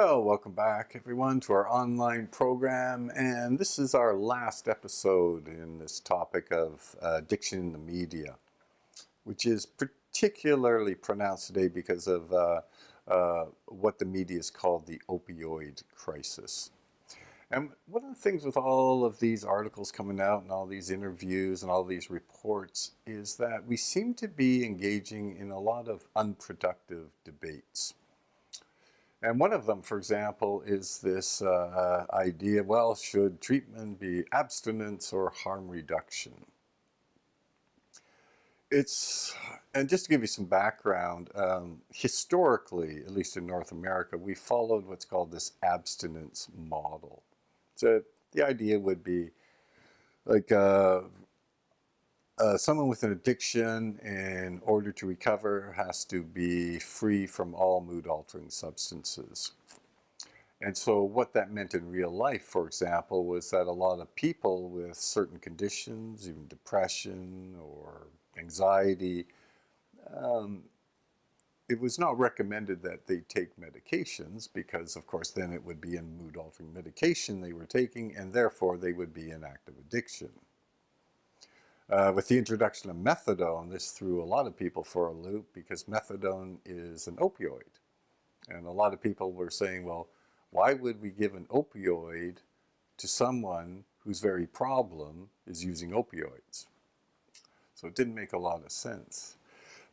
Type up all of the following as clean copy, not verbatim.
Well, welcome back, everyone, to our online program. And this is our last episode in this topic of addiction in the media, which is particularly pronounced today because of what the media is called the opioid crisis. And one of the things with all of these articles coming out and all these interviews and all these reports is that we seem to be engaging in a lot of unproductive debates. And one of them, for example, is this idea, well, should treatment be abstinence or harm reduction? And just to give you some background, historically, at least in North America, we followed what's called this abstinence model. So the idea would be like someone with an addiction, in order to recover, has to be free from all mood-altering substances. And so what that meant in real life, for example, was that a lot of people with certain conditions, even depression or anxiety, it was not recommended that they take medications because, of course, then it would be a mood-altering medication they were taking, and therefore they would be in active addiction. With the introduction of methadone, this threw a lot of people for a loop because methadone is an opioid. And a lot of people were saying, well, why would we give an opioid to someone whose very problem is using opioids? So it didn't make a lot of sense.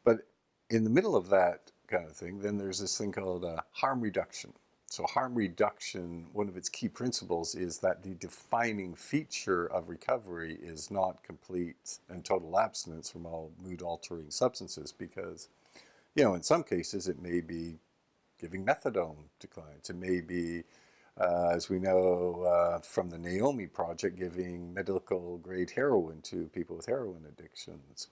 But in the middle of that kind of thing, then there's this thing called harm reduction. So harm reduction, one of its key principles is that the defining feature of recovery is not complete and total abstinence from all mood-altering substances because, in some cases it may be giving methadone to clients. It may be, as we know from the Naomi Project, giving medical-grade heroin to people with heroin addictions.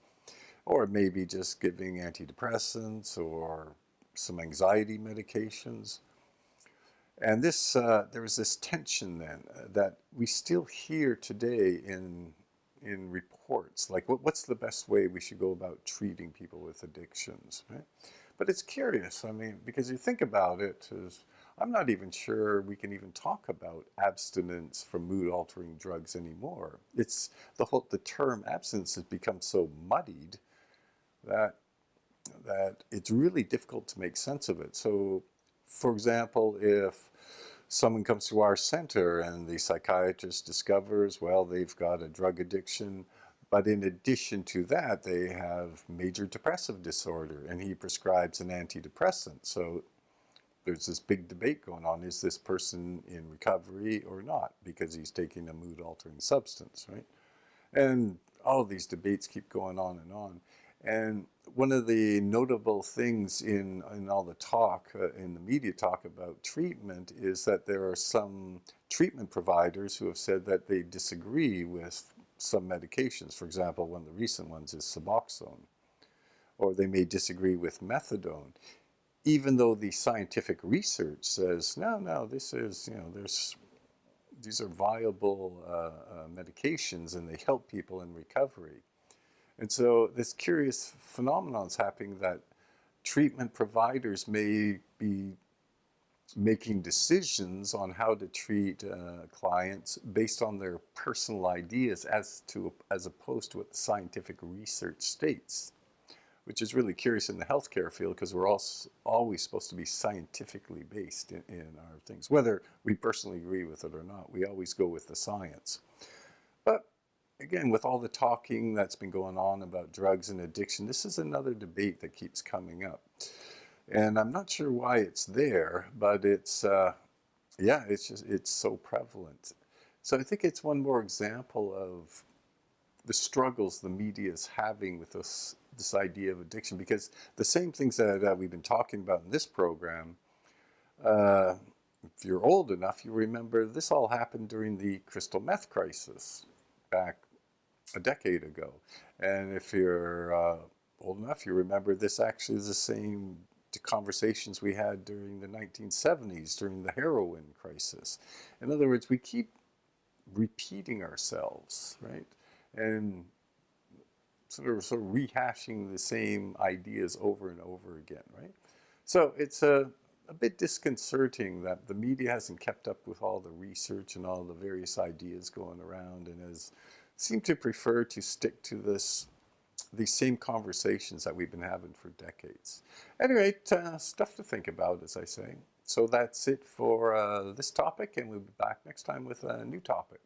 Or it may be just giving antidepressants or some anxiety medications. And this, there was this tension then that we still hear today in reports, like what's the best way we should go about treating people with addictions, right? But it's curious, I mean, because you think about it, I'm not even sure we can even talk about abstinence from mood-altering drugs anymore. It's the term abstinence has become so muddied that it's really difficult to make sense of it. So, for example, if someone comes to our center and the psychiatrist discovers, well, they've got a drug addiction, but in addition to that, they have major depressive disorder, and he prescribes an antidepressant. So there's this big debate going on. Is this person in recovery or not? Because he's taking a mood-altering substance, right? And all of these debates keep going on and on. And one of the notable things in all the talk, in the media talk about treatment, is that there are some treatment providers who have said that they disagree with some medications. For example, one of the recent ones is Suboxone. Or they may disagree with methadone, even though the scientific research says, no, this is, these are viable medications and they help people in recovery. And so this curious phenomenon is happening that treatment providers may be making decisions on how to treat clients based on their personal ideas as opposed to what the scientific research states, which is really curious in the healthcare field because we're always supposed to be scientifically based in our things. Whether we personally agree with it or not, we always go with the science. But again, with all the talking that's been going on about drugs and addiction, this is another debate that keeps coming up. And I'm not sure why it's there, but it's so prevalent. So I think it's one more example of the struggles the media is having with this idea of addiction, because the same things that we've been talking about in this program, if you're old enough, you remember this all happened during the crystal meth crisis back a decade ago. And if you're old enough, you remember this actually is the same conversations we had during the 1970s, during the heroin crisis. In other words, we keep repeating ourselves, right? And sort of rehashing the same ideas over and over again, right? So it's a bit disconcerting that the media hasn't kept up with all the research and all the various ideas going around, and has seemed to prefer to stick to these same conversations that we've been having for decades. Anyway, stuff to think about, as I say. So that's it for this topic, and we'll be back next time with a new topic.